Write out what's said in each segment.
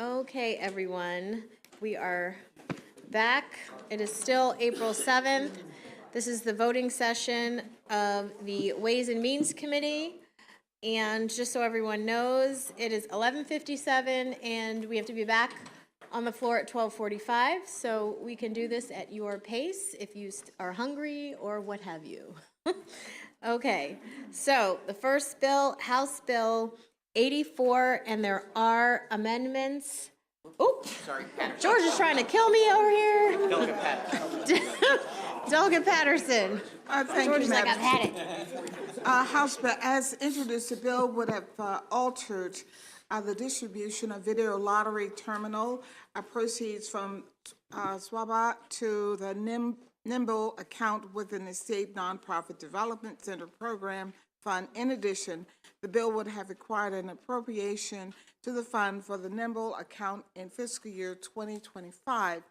Okay, everyone, we are back. It is still April 7th. This is the voting session of the Ways and Means Committee. And just so everyone knows, it is 11:57 and we have to be back on the floor at 12:45. So we can do this at your pace if you are hungry or what have you. Okay, so the first bill, House Bill 84, and there are amendments. Oops, sorry, George is trying to kill me over here. Delegate Patterson. Delegate Patterson. Thank George you, is like, I've Madam. had it. House Bill, as introduced, the bill would have altered the distribution of video lottery terminal proceeds from SWABA to the Nimble account within the State Nonprofit Development Center Program Fund. In addition, the bill would have required an appropriation to the fund for the Nimble account in fiscal year 2025.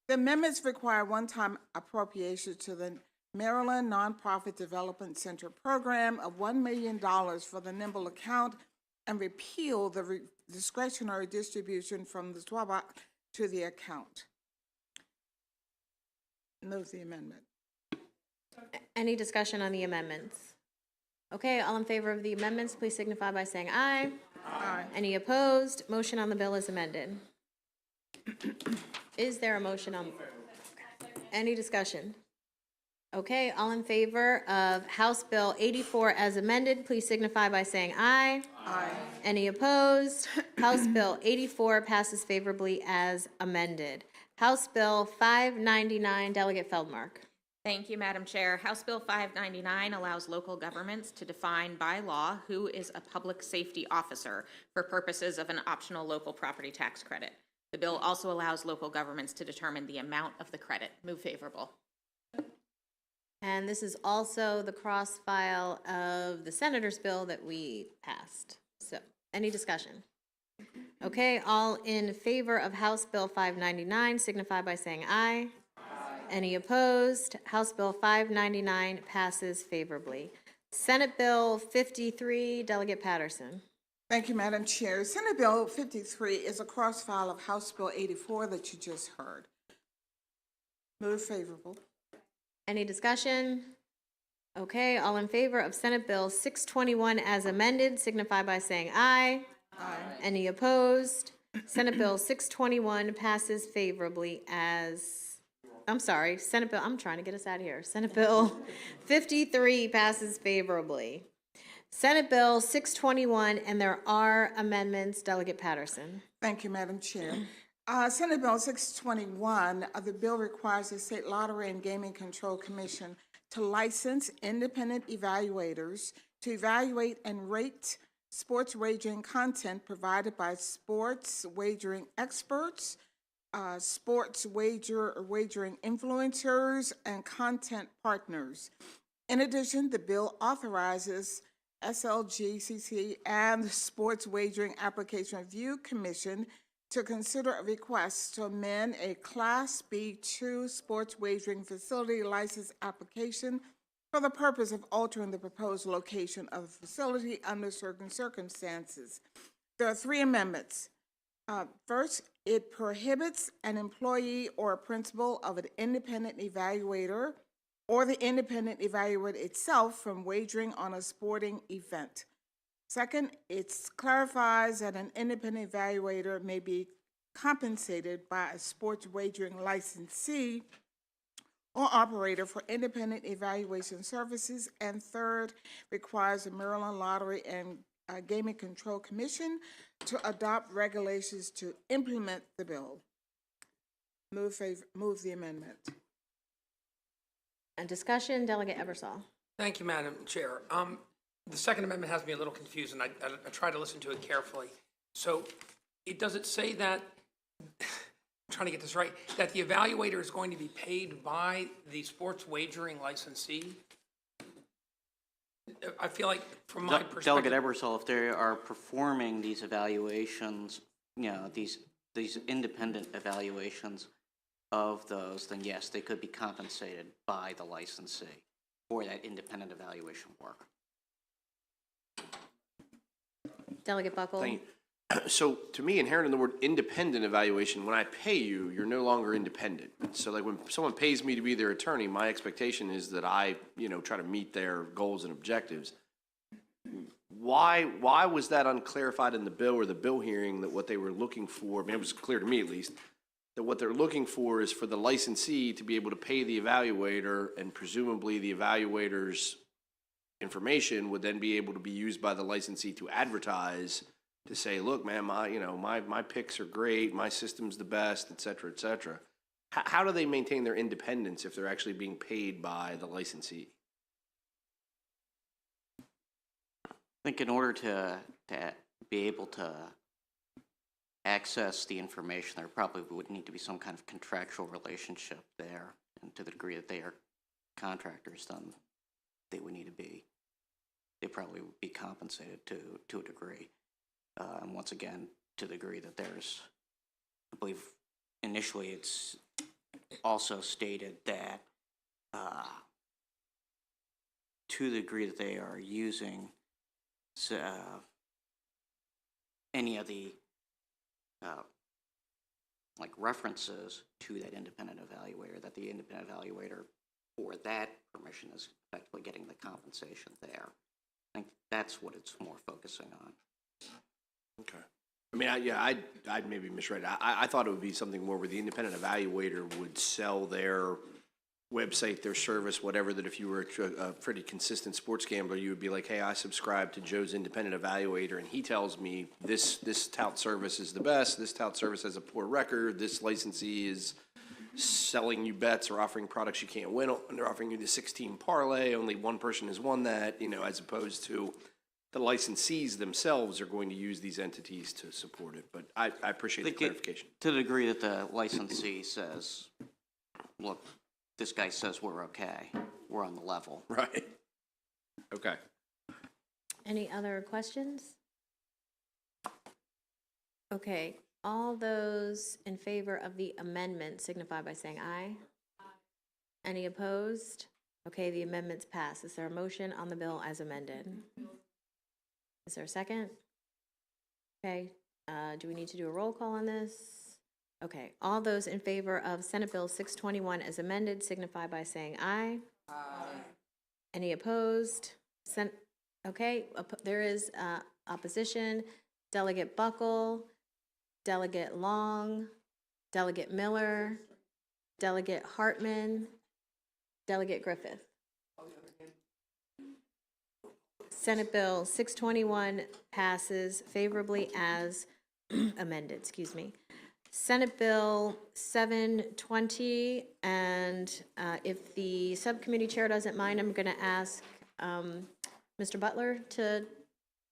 The amendments require one-time appropriation to the Maryland Nonprofit Development Center Program of $1 million for the Nimble account and repeal the discretionary distribution from the SWABA to the account. Move the amendment. Any discussion on the amendments? Okay, all in favor of the amendments, please signify by saying aye. Aye. Any opposed? Motion on the bill is amended. Is there a motion on? Any discussion? Okay, all in favor of House Bill 84 as amended, please signify by saying aye. Aye. Any opposed? House Bill 84 passes favorably as amended. House Bill 599, Delegate Feldmark. Thank you, Madam Chair. House Bill 599 allows local governments to define by law who is a public safety officer for purposes of an optional local property tax credit. The bill also allows local governments to determine the amount of the credit. Move favorable. And this is also the cross file of the Senator's bill that we passed. So, any discussion? Okay, all in favor of House Bill 599 signify by saying aye. Any opposed? House Bill 599 passes favorably. Senate Bill 53, Delegate Patterson. Thank you, Madam Chair. Senate Bill 53 is a cross-file of House Bill 84 that you just heard. Move favorable. Any discussion? Okay, all in favor of Senate Bill 621 as amended signify by saying aye. Aye. Any opposed? Senate Bill 621 passes favorably as, I'm sorry, Senate Bill, I'm trying to get us out of here. Senate Bill 53 passes favorably. Senate Bill 621, and there are amendments. Delegate Patterson. Thank you, Madam Chair. Senate Bill 621, the bill requires the State Lottery and Gaming Control Commission to license independent evaluators to evaluate and rate sports wagering content provided by sports wagering experts, sports wagering influencers, and content partners. In addition, the bill authorizes SLGCC and the Sports Wagering Application Review Commission to consider a request to amend a Class B2 sports wagering facility license application for the purpose of altering the proposed location of the facility under certain circumstances. There are three amendments. First, it prohibits an employee or a principal of an independent evaluator or the independent evaluator itself from wagering on a sporting event. Second, it clarifies that an independent evaluator may be compensated by a sports wagering licensee or operator for independent evaluation services. And third, requires the Maryland Lottery and Gaming Control Commission to adopt regulations to implement the bill. Move the amendment. And discussion, Delegate Ebersol. Thank you, Madam Chair. The Second Amendment has me a little confused, and I try to listen to it carefully. So does it say that, I'm trying to get this right, that the evaluator is going to be paid by the sports wagering licensee? I feel like, from my perspective... Delegate Ebersol, if they are performing these evaluations, you know, these independent evaluations of those, then yes, they could be compensated by the licensee for that independent evaluation work. Delegate Buckle. Thank you. So to me, inherent in the word independent evaluation, when I pay you, you're no longer independent. So like when someone pays me to be their attorney, my expectation is that I, try to meet their goals and objectives. Why was that unclarified in the bill or the bill hearing that what they were looking for, I mean, it was clear to me at least, that what they're looking for is for the licensee to be able to pay the evaluator, and presumably the evaluator's information would then be able to be used by the licensee to advertise, to say, look, man, my picks are great, my system's the best, et cetera, et cetera. How do they maintain their independence if they're actually being paid by the licensee? I think in order to be able to access the information, there probably would need to be some kind of contractual relationship there, and to the degree that they are contractors, then they would need to be, they probably would be compensated to a degree. And once again, to the degree that there's, I believe initially it's also stated that to the degree that they are using any of the like references to that independent evaluator, that the independent evaluator for that permission is effectively getting the compensation there. I think that's what it's more focusing on. Okay. I mean, I'd maybe misread it. I thought it would be something more where the independent evaluator would sell their website, their service, whatever, that if you were a pretty consistent sports gambler, you would be like, hey, I subscribe to Joe's independent evaluator, and he tells me this tout service is the best, this tout service has a poor record, this licensee is selling you bets or offering products you can't win, and they're offering you the 16 parlay, only one person has won that, as opposed to the licensees themselves are going to use these entities to support it. But I appreciate the clarification. To the degree that the licensee says, look, this guy says we're okay, we're on the level. Right. Okay. Any other questions? Okay, all those in favor of the amendment signify by saying aye. Any opposed? Okay, the amendment's passed. Is there a motion on the bill as amended? Is there a second? Okay, do we need to do a roll call on this? Okay, all those in favor of Senate Bill 621 as amended signify by saying aye. Aye. Any opposed? Okay, there is opposition. Delegate Buckle, Delegate Long, Delegate Miller, Delegate Hartman, Delegate Griffith. Senate Bill 621 passes favorably as amended, excuse me. Senate Bill 720, and if the subcommittee chair doesn't mind, I'm going to ask Mr. Butler to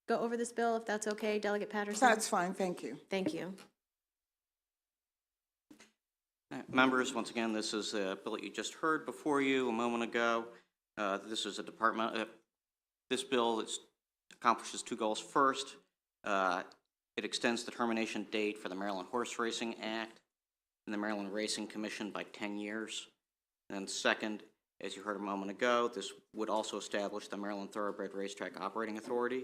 go over this bill, if that's okay, Delegate Patterson? That's fine, thank you. Thank you. Members, once again, this is a bill that you just heard before you a moment ago. This is a department. This bill accomplishes two goals. First, it extends the termination date for the Maryland Horse Racing Act and the Maryland Racing Commission by 10 years. And second, as you heard a moment ago, this would also establish the Maryland Thoroughbred Racetrack Operating Authority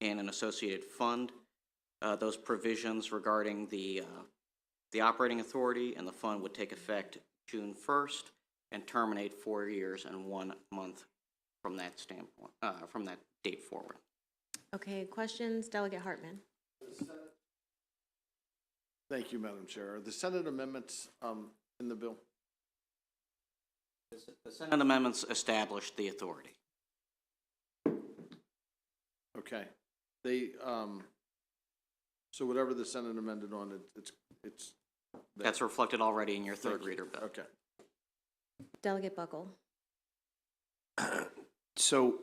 and an associated fund. Those provisions regarding the operating authority and the fund would take effect June 1st and terminate 4 years and 1 month from that standpoint, from that date forward. Okay, questions? Delegate Hartman. Thank you, Madam Chair. Are the Senate amendments in the bill? The Senate amendments established the authority. Okay. They, so whatever the Senate amended on, it's. That's reflected already in your third reader bill. Okay. Delegate Buckle. So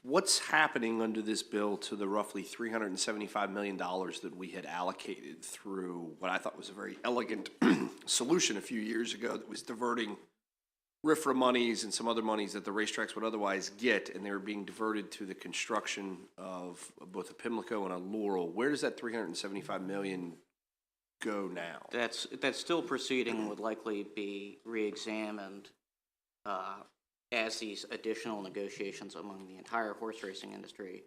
what's happening under this bill to the roughly $375 million that we had allocated through what I thought was a very elegant solution a few years ago that was diverting RFRA monies and some other monies that the racetracks would otherwise get, and they were being diverted to the construction of both a Pimlico and a Laurel? Where does that $375 million go now? That's still proceeding, would likely be re-examined as these additional negotiations among the entire horse racing industry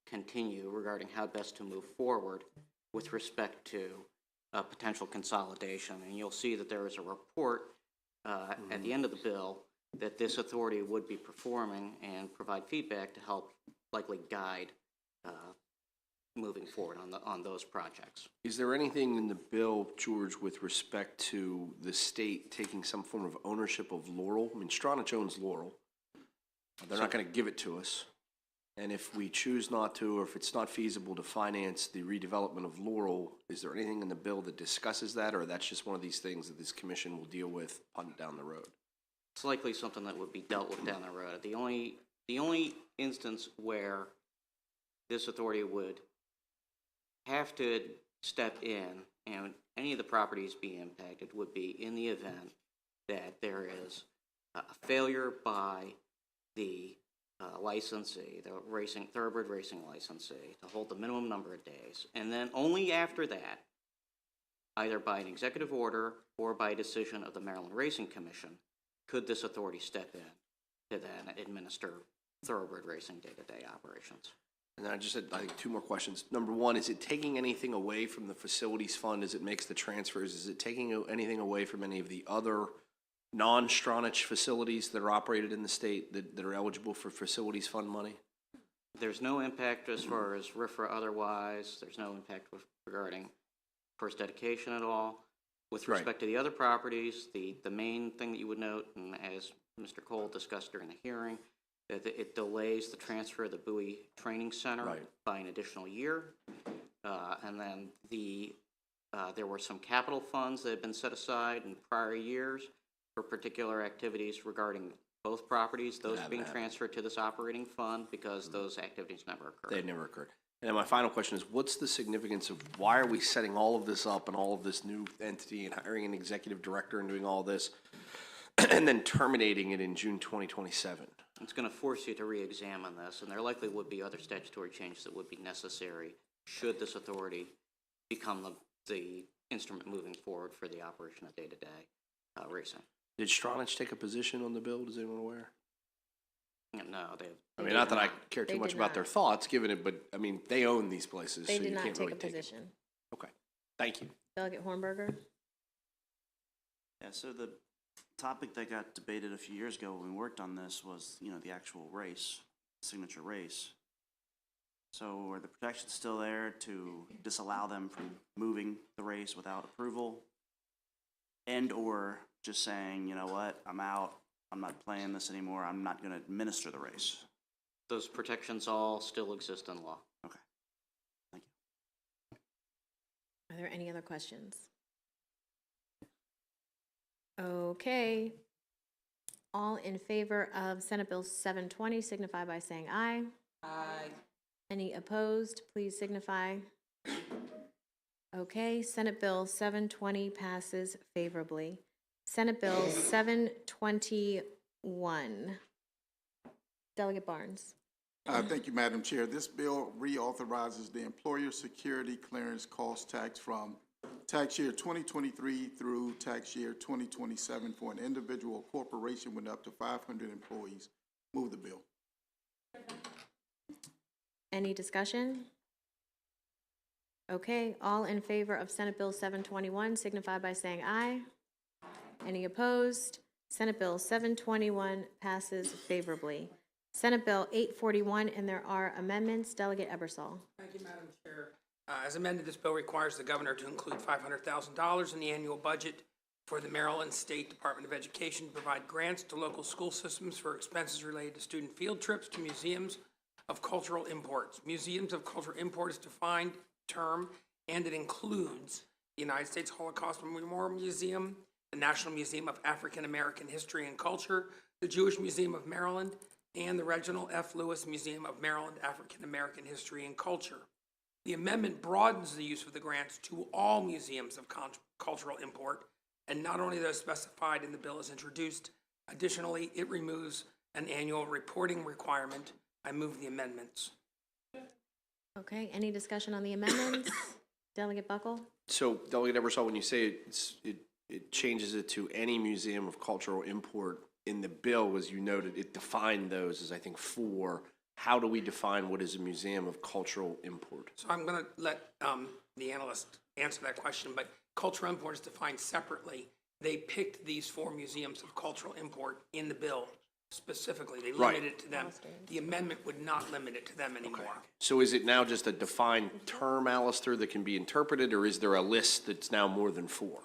continue regarding how best to move forward with respect to potential consolidation. And you'll see that there is a report at the end of the bill that this authority would be performing and provide feedback to help likely guide moving forward on those projects. Is there anything in the bill, George, with respect to the state taking some form of ownership of Laurel? I mean, Stronach owns Laurel. They're not going to give it to us. And if we choose not to, or if it's not feasible to finance the redevelopment of Laurel, is there anything in the bill that discusses that, or that's just one of these things that this commission will deal with down the road? It's likely something that would be dealt with down the road. The only instance where this authority would have to step in and any of the properties be impacted would be in the event that there is a failure by the licensee, the thoroughbred racing licensee, to hold the minimum number of days. And then only after that, either by an executive order or by a decision of the Maryland Racing Commission, could this authority step in to then administer thoroughbred racing day-to-day operations. And I just had, I think, two more questions. Number one, is it taking anything away from the facilities fund as it makes the transfers? Is it taking anything away from any of the other non-Stronach facilities that are operated in the state that are eligible for facilities fund money? There's no impact as far as RFRA otherwise. There's no impact regarding first dedication at all. With respect to the other properties, the main thing that you would note, and as Mr. Cole discussed during the hearing, that it delays the transfer of the Bowie Training Center by an additional year. And then there were some capital funds that had been set aside in prior years for particular activities regarding both properties, those being transferred to this operating fund because those activities never occurred. They never occurred. And then my final question is, what's the significance of why are we setting all of this up and all of this new entity and hiring an executive director and doing all this and then terminating it in June 2027? It's going to force you to re-examine this, and there likely would be other statutory changes that would be necessary should this authority become the instrument moving forward for the operation of day-to-day racing. Did Stronach take a position on the bill? Is anyone aware? No, I mean, not that I care too much about their thoughts, given it, but I mean, they own these places, so They you did not can't take really a take it. position. Okay, thank you. Delegate Hornberger? Yeah, so the topic that got debated a few years ago when we worked on this was, the actual race, signature race. So are the protections still there to disallow them from moving the race without approval? And or just saying, you know what, I'm out, I'm not playing this anymore, I'm not going to administer the race? those protections all still exist in law. Okay, thank you. Are there any other questions? Okay. All in favor of Senate Bill 720 signify by saying aye. Aye. Any opposed, please signify. Okay, Senate Bill 720 passes favorably. Senate Bill 721. Delegate Barnes. Thank you, Madam Chair. This bill reauthorizes the Employer Security Clearance Cost Tax from tax year 2023 through tax year 2027 for an individual corporation with up to 500 employees. Move the bill. Any discussion? Okay, all in favor of Senate Bill 721 signify by saying aye. Any opposed? Senate Bill 721 passes favorably. Senate Bill 841, and there are amendments. Delegate Ebersol. Thank you, Madam Chair. As amended, this bill requires the governor to include $500,000 in the annual budget for the Maryland State Department of Education to provide grants to local school systems for expenses related to student field trips to museums of cultural imports. Museums of cultural import is a defined term, and it includes the United States Holocaust Memorial Museum, the National Museum of African American History and Culture, the Jewish Museum of Maryland, and the Reginald F. Lewis Museum of Maryland African American History and Culture. The amendment broadens the use of the grants to all museums of cultural import, and not only those specified in the bill as introduced. Additionally, it removes an annual reporting requirement. I move the amendments. Okay, any discussion on the amendments? Delegate Buckle? So Delegate Ebersol, when you say it changes it to any museum of cultural import, in the bill, as you noted, it defined those as, I think, 4 how do we define what is a museum of cultural import? So I'm going to let the analyst answer that question, but cultural import is defined separately. They picked these 4 museums of cultural import in the bill specifically. They Right. limited it to them. The amendment would not limit it to them anymore. So is it now just a defined term, Alistair, that can be interpreted, or is there a list that's now more than 4?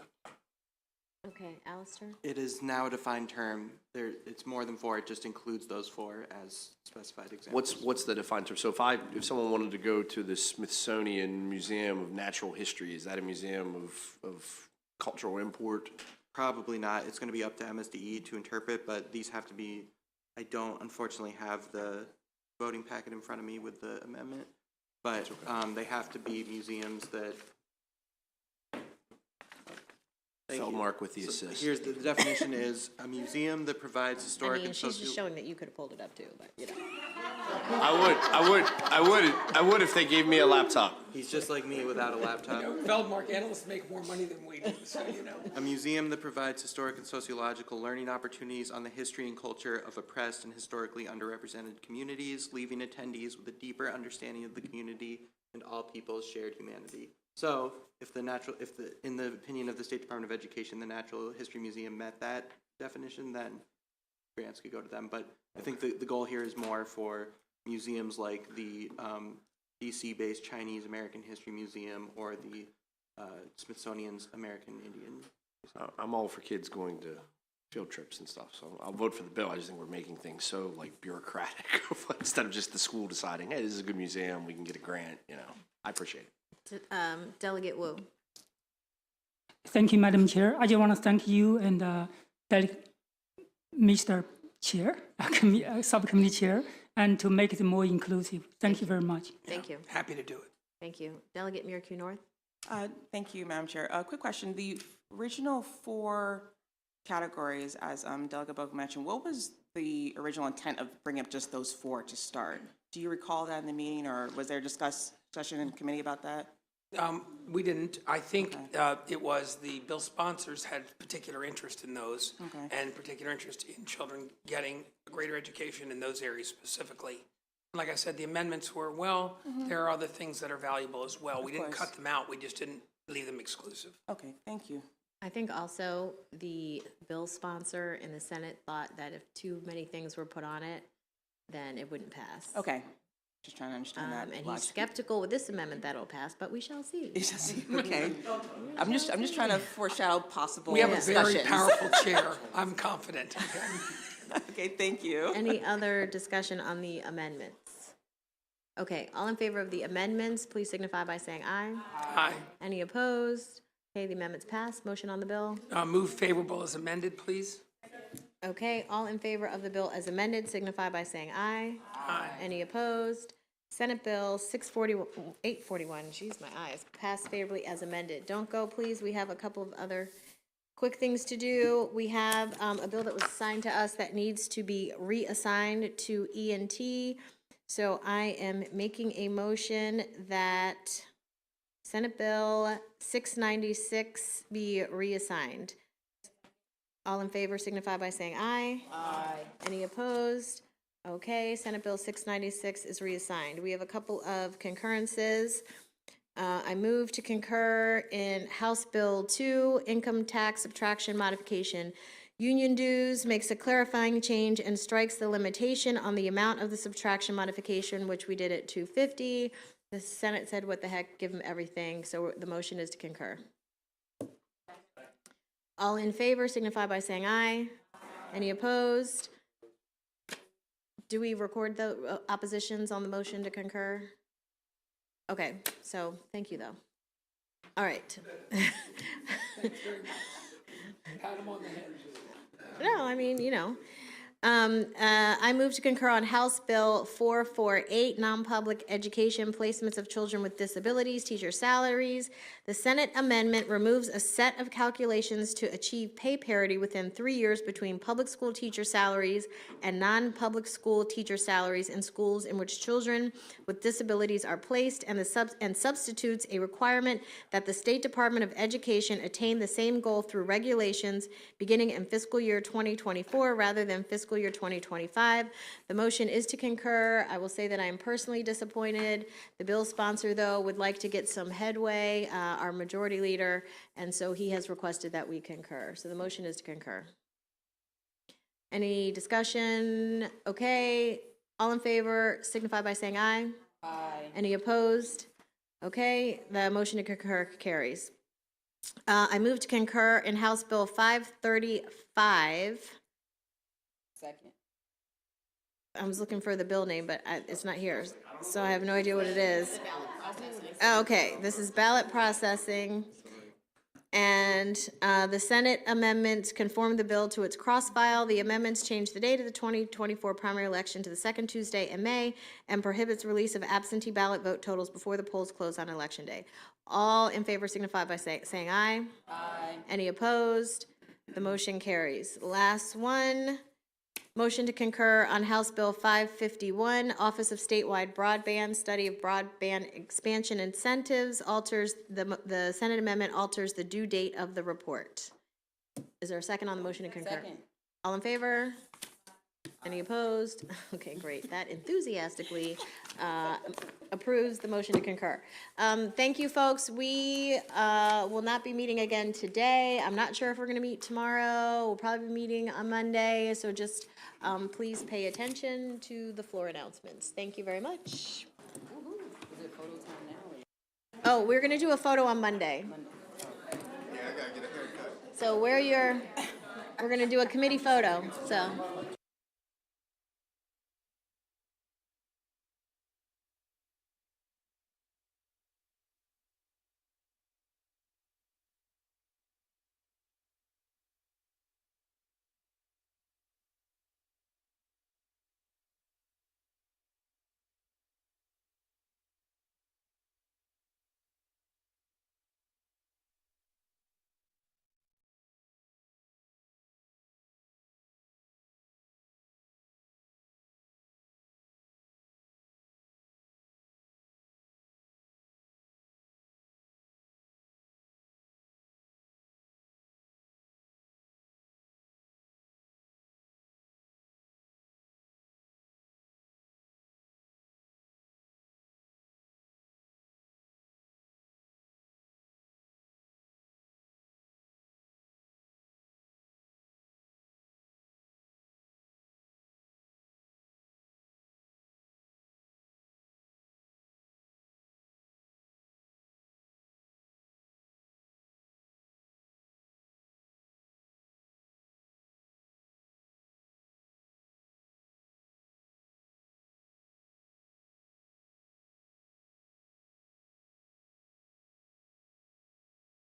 Okay, Alistair? It is now a defined term. It's more than 4. It just includes those 4 as specified examples. What's the defined term? So if someone wanted to go to the Smithsonian Museum of Natural History, is that a museum of cultural import? Probably not. It's going to be up to MSDE to interpret, but these have to be, I don't unfortunately have the voting packet in front of me with the amendment, but they have to be museums that. Feldmark with the assist. Here's the definition is a museum that provides I historic mean, and she's just social. showing that you could have pulled it up too, but, you know. I would if they gave me a laptop. He's just like me without a laptop. Feldmark analysts make more money than we do, so you know. A museum that provides historic and sociological learning opportunities on the history and culture of oppressed and historically underrepresented communities, leaving attendees with a deeper understanding of the community and all people's shared humanity. So, in the opinion of the State Department of Education, the Natural History Museum met that definition, then grants could go to them. But I think the goal here is more for museums like the DC-based Chinese American History Museum or the Smithsonian's American Indian. I'm all for kids going to field trips and stuff, so I'll vote for the bill. I just think we're making things so like bureaucratic instead of just the school deciding, hey, this is a good museum, we can get a grant, you know. I appreciate it. Delegate Wu. Thank you, Madam Chair. I just want to thank you and Mr. Chair, Subcommittee Chair, and to make it more inclusive. Thank you very much. Thank you. Happy to do it. Thank you. Delegate Mirku North. Thank you, Madam Chair. A quick question. The original 4 categories, as Delegate Bogo mentioned, what was the original intent of bringing up just those 4 to start? Do you recall that in the meeting, or was there discussion in committee about that? We didn't. I think it was the bill sponsors had particular interest in those and particular interest in children getting a greater education in those areas specifically. Like I said, the amendments were, well, there are other things that are valuable as well. We didn't cut them out. We just didn't leave them exclusive. Okay, thank you. I think also the bill sponsor in the Senate thought that if too many things were put on it, then it wouldn't pass. Okay, just trying to understand that. And he's skeptical with this amendment that it'll pass, but we shall see. Okay, I'm just trying to foreshadow possible We have a very discussions. powerful chair. I'm confident. Okay, thank you. Any other discussion on the amendments? Okay, all in favor of the amendments, please signify by saying aye. Aye. Any opposed? Okay, the amendments passed. Motion on the bill. Move favorable as amended, please. Okay, all in favor of the bill as amended, signify by saying aye. Aye. Any opposed? Senate Bill 841, geez, my eyes, passed favorably as amended. Don't go, please. We have a couple of other quick things to do. We have a bill that was assigned to us that needs to be reassigned to E&T. So I am making a motion that Senate Bill 696 be reassigned. All in favor signify by saying aye. Aye. Any opposed? Okay, Senate Bill 696 is reassigned. We have a couple of concurrences. I move to concur in House Bill 2, Income Tax Subtraction Modification. Union dues makes a clarifying change and strikes the limitation on the amount of the subtraction modification, which we did at $250. The Senate said, what the heck, give them everything. So the motion is to concur. All in favor signify by saying aye. Any opposed? Do we record the oppositions on the motion to concur? Okay, so thank you, though. All right. Pat him on the head. No, I mean, you know. I move to concur on House Bill 448, non-public education placements of children with disabilities, teacher salaries. The Senate amendment removes a set of calculations to achieve pay parity within 3 years between public school teacher salaries and non-public school teacher salaries in schools in which children with disabilities are placed, and substitutes a requirement that the State Department of Education attain the same goal through regulations beginning in fiscal year 2024 rather than fiscal fiscal year 2025. The motion is to concur. I will say that I am personally disappointed. The bill sponsor, though, would like to get some headway, our majority leader, and so he has requested that we concur. So the motion is to concur. Any discussion? Okay, all in favor signify by saying aye. Aye. Any opposed? Okay, the motion to concur carries. I move to concur in House Bill 535. Second. I was looking for the bill name, but it's not here, so I have no idea what it is. Oh, okay, this is ballot processing. And the Senate amendments conform the bill to its cross-file. The amendments change the date of the 2024 primary election to the second Tuesday in May and prohibits release of absentee ballot vote totals before the polls close on Election Day. All in favor signify by saying aye. Aye. Any opposed? The motion carries. Last one. Motion to concur on House Bill 551, Office of Statewide Broadband, Study of Broadband Expansion Incentives, alters, the Senate amendment alters the due date of the report. Is there a second on the motion to concur? Second. All in favor? Any opposed? Okay, great. That enthusiastically approves the motion to concur. Thank you, folks. We will not be meeting again today. I'm not sure if we're going to meet tomorrow. We'll probably be meeting on Monday, so just please pay attention to the floor announcements. Thank you very much. Oh, we're going to do a photo on Monday. So we're going to do a committee photo, so.